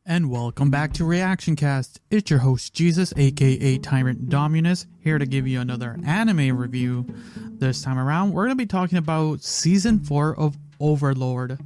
And welcome back to Reactioncast. It's your host Jesus, aka Tyrant Dominus, here to give you another anime review. This time around, we're going to be talking about Season 4 of Overlord.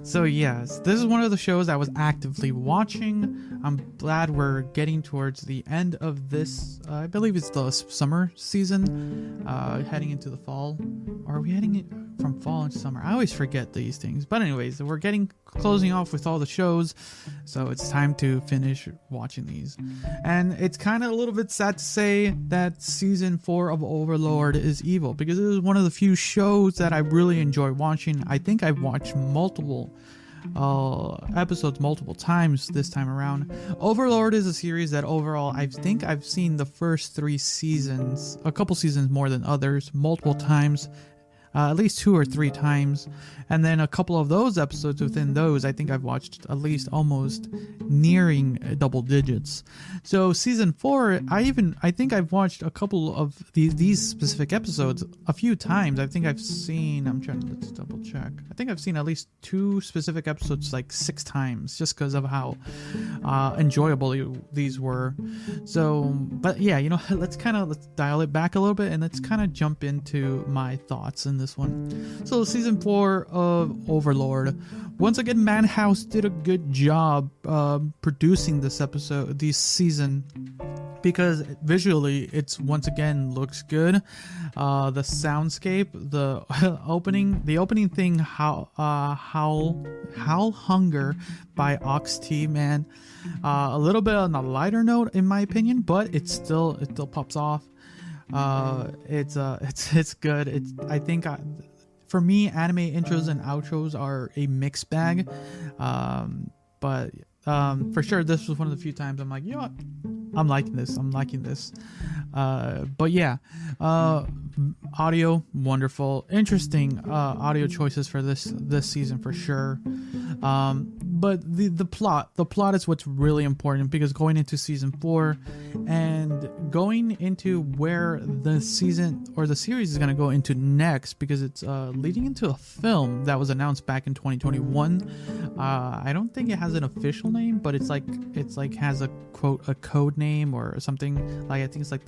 So yes, this is one of the shows I was actively watching. I'm glad we're getting towards the end of this, I believe it's the summer season, heading into the fall. Or are we heading from fall into summer? I always forget these things. But anyways, we're closing off with all the shows, so it's time to finish watching these. And it's kind of a little bit sad to say that Season 4 of Overlord is evil, because it is one of the few shows that I really enjoy watching. I think I've watched multiple episodes multiple times this time around. Overlord is a series that overall I think I've seen the first 3 seasons, a couple seasons more than others, multiple times. At least 2 or 3 times, and then a couple of those episodes within those I think I've watched at least almost nearing double digits. So Season 4, I think I've watched a couple of these specific episodes a few times. I think I've seen, let's double check. I think I've seen at least 2 specific episodes like 6 times, just because of how enjoyable these were. So, but yeah, let's dial it back a little bit and let's kind of jump into my thoughts in this one. So Season 4 of Overlord, once again Madhouse did a good job producing this season, because visually it's once again looks good. The soundscape, the opening thing, Howl Hunger by Ox T, man, a little bit on a lighter note in my opinion, but it still pops off. It's good. I think for me, anime intros and outros are a mixed bag. But for sure, this was one of the few times I'm like, you know what? I'm liking this. But yeah, audio, wonderful. Interesting audio choices for this season for sure. But the plot is what's really important, because going into Season 4 and going into where the season or the series is going to go into next, because it's leading into a film that was announced back in 2021. I don't think it has an official name, but it's like has a code name or something. Like I think it's like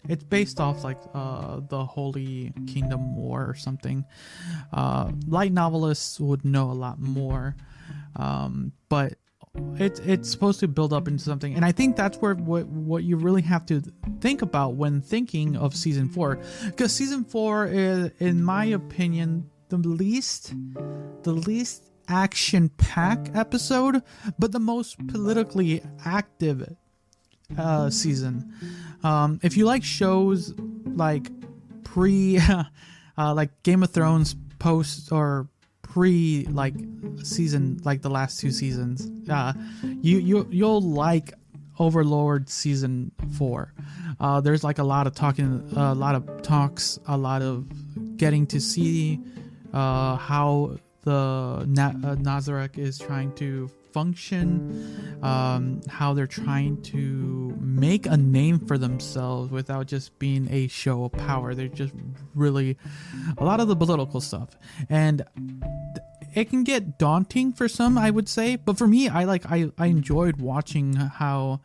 it's based off like the Holy Kingdom War or something. Light novelists would know a lot more, but it's supposed to build up into something, and I think that's where what you really have to think about when thinking of Season 4, because Season 4 is, in my opinion, the least action-packed episode, but the most politically active season. If you like shows like like Game of Thrones post or pre like season, like the last 2 seasons, you'll like Overlord Season 4. There's like a lot of talking, a lot of talks, a lot of getting to see how the Nazareth is trying to function, how they're trying to make a name for themselves without just being a show of power. They're just really a lot of the political stuff, and it can get daunting for some, I would say, but for me, I enjoyed watching how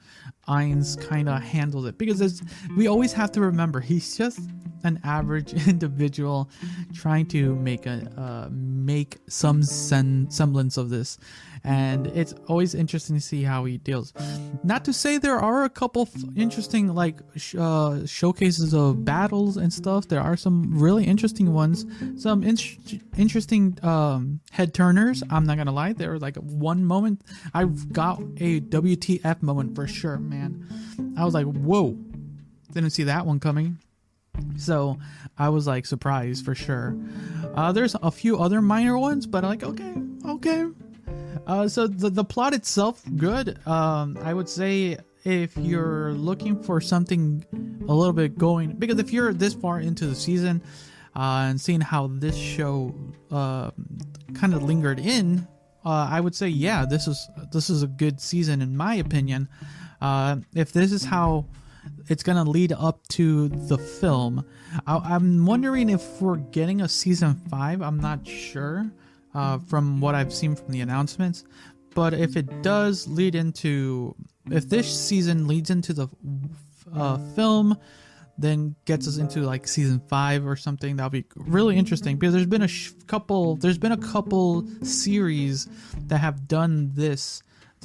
Ainz kind of handled it, because we always have to remember he's just an average individual trying to make some semblance of this, and it's always interesting to see how he deals. Not to say there are a couple interesting like showcases of battles and stuff. There are some really interesting ones, some interesting head turners. I'm not gonna lie, there was like one moment I've got a WTF moment for sure, man. I was like, whoa, didn't see that one coming. So I was like surprised for sure. There's a few other minor ones, but I'm like, okay. So the plot itself, good. I would say if you're looking for something a little bit going, because if you're this far into the season and seeing how this show kind of lingered in, I would say, yeah, this is a good season in my opinion. If this is how it's gonna lead up to the film, I'm wondering if we're getting a Season 5. I'm not sure from what I've seen from the announcements, But if it does lead into, if this season leads into the film, then gets us into like season 5 or something, that'll be really interesting, because there's been a couple series that have done this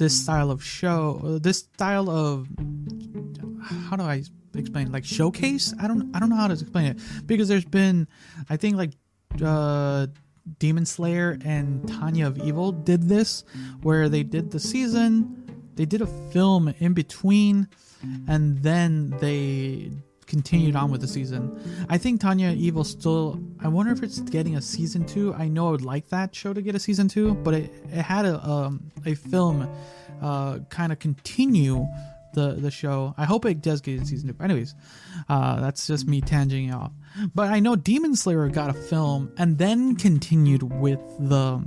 style of show, this style of, how do I explain it? Like showcase? I don't know how to explain it, because there's been, I think, like Demon Slayer and Tanya of Evil did this, where they did the season, they did a film in between, and then they continued on with the season. I think Tanya Evil still, I wonder if it's getting a season 2. I know I would like that show to get a season 2, but it had a film kind of continue the show. I hope it does get a season 2. Anyways, that's just me tangenting off. But I know Demon Slayer got a film and then continued with the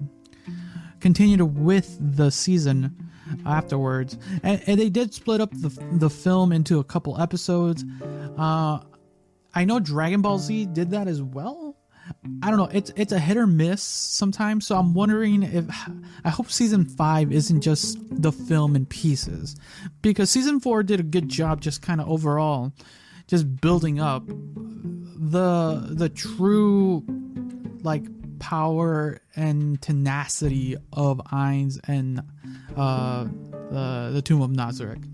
season afterwards, and they did split up the film into a couple episodes. I know Dragon Ball Z did that as well. I don't know, it's a hit or miss sometimes, so I'm wondering if, I hope season 5 isn't just the film in pieces, because season 4 did a good job just kind of overall just building up the true like power and tenacity of Ainz and the Tomb of Nazarick.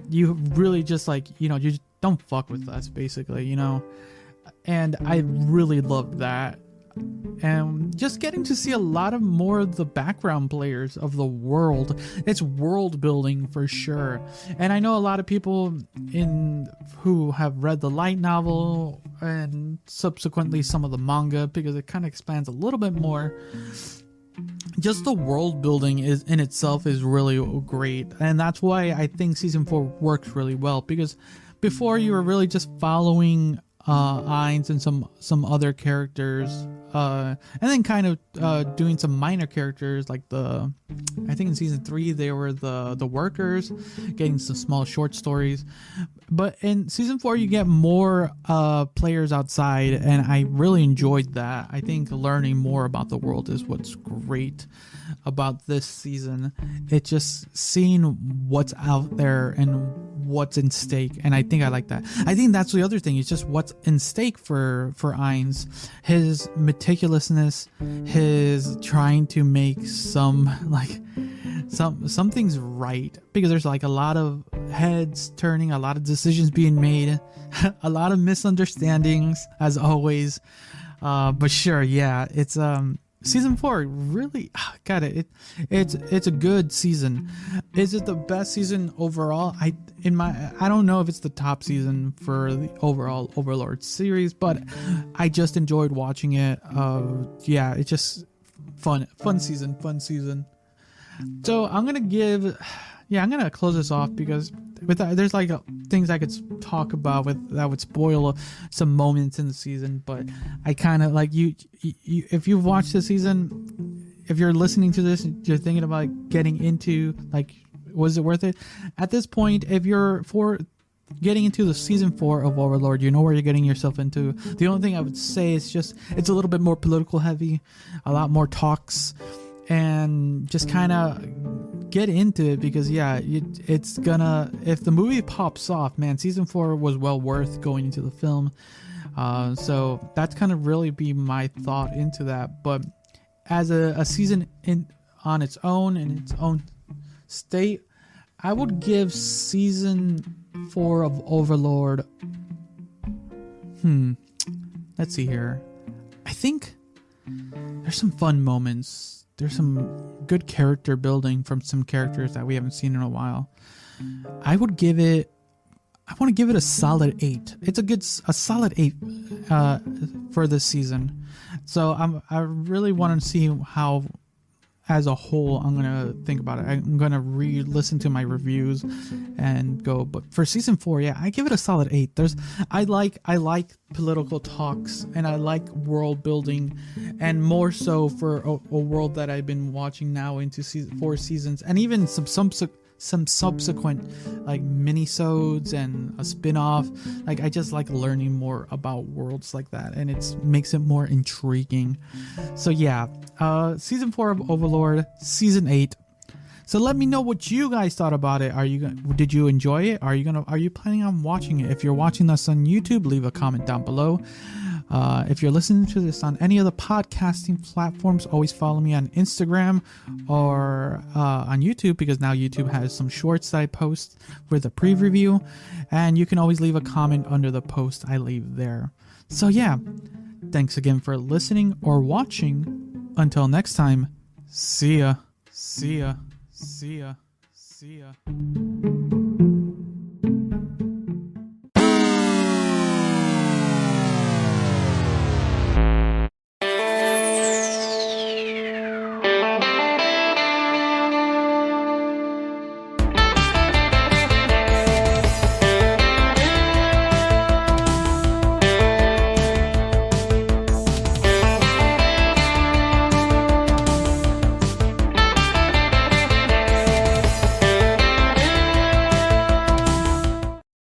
You really just like, you just don't fuck with us, basically, and I really loved that. And just getting to see a lot of more of the background players of the world. It's world building for sure. And I know a lot of people who have read the light novel and subsequently some of the manga, because it kind of expands a little bit more. Just the world building in itself is really great, and that's why I think season 4 works really well, because before you were really just following Ainz and some other characters, and then kind of doing some minor characters, like I think in season 3 they were the workers, getting some small short stories. But in season 4 you get more players outside, and I really enjoyed that. I think learning more about the world is what's great about this season. It's just seeing what's out there and what's in stake, and I think I like that. I think that's the other thing, is just what's in stake for Ainz. His meticulousness, his trying to make some things right, because there's like a lot of heads turning, a lot of decisions being made, a lot of misunderstandings as always, but sure, yeah, it's season 4 really got it. It's a good season. Is it the best season overall? I don't know if it's the top season for the overall Overlord series, but I just enjoyed watching it. Yeah, it's just fun season. So I'm gonna close this off, because with that, there's like things I could talk about that would spoil some moments in the season. But I kind of like you if you've watched the season, if you're listening to this and you're thinking about getting into, like, was it worth it at this point? If you're for getting into the season 4 of Overlord, you know where you're getting yourself into. The only thing I would say is just it's a little bit more political heavy, a lot more talks, and just kind of get into it, because yeah, it's gonna, if the movie pops off, man, season 4 was well worth going into the film. So that's kind of really be my thought into that. But as a season on its own, in its own state, I would give season 4 of Overlord, let's see here, I think there's some fun moments. There's some good character building from some characters that we haven't seen in a while. I want to give it a solid 8. It's a solid 8 for this season. So I really want to see how, as a whole, I'm gonna think about it. I'm gonna re-listen to my reviews and go. But for season 4, yeah, I give it a solid 8. I like political talks, and I like world building, and more so for a world that I've been watching now into 4 seasons, and even some subsequent like minisodes and a spin-off. Like, I just like learning more about worlds like that, and it makes it more intriguing. So yeah, season 4 of Overlord, season 8. So let me know what you guys thought about it. Did you enjoy it? Are you planning on watching it? If you're watching us on YouTube, leave a comment down below. If you're listening to this on any of the podcasting platforms, always follow me on Instagram or on YouTube, because now YouTube has some shorts that I post with a pre-review, and you can always leave a comment under the post I leave there. So yeah, thanks again for listening or watching. Until next time, see ya. See ya. See ya. See ya.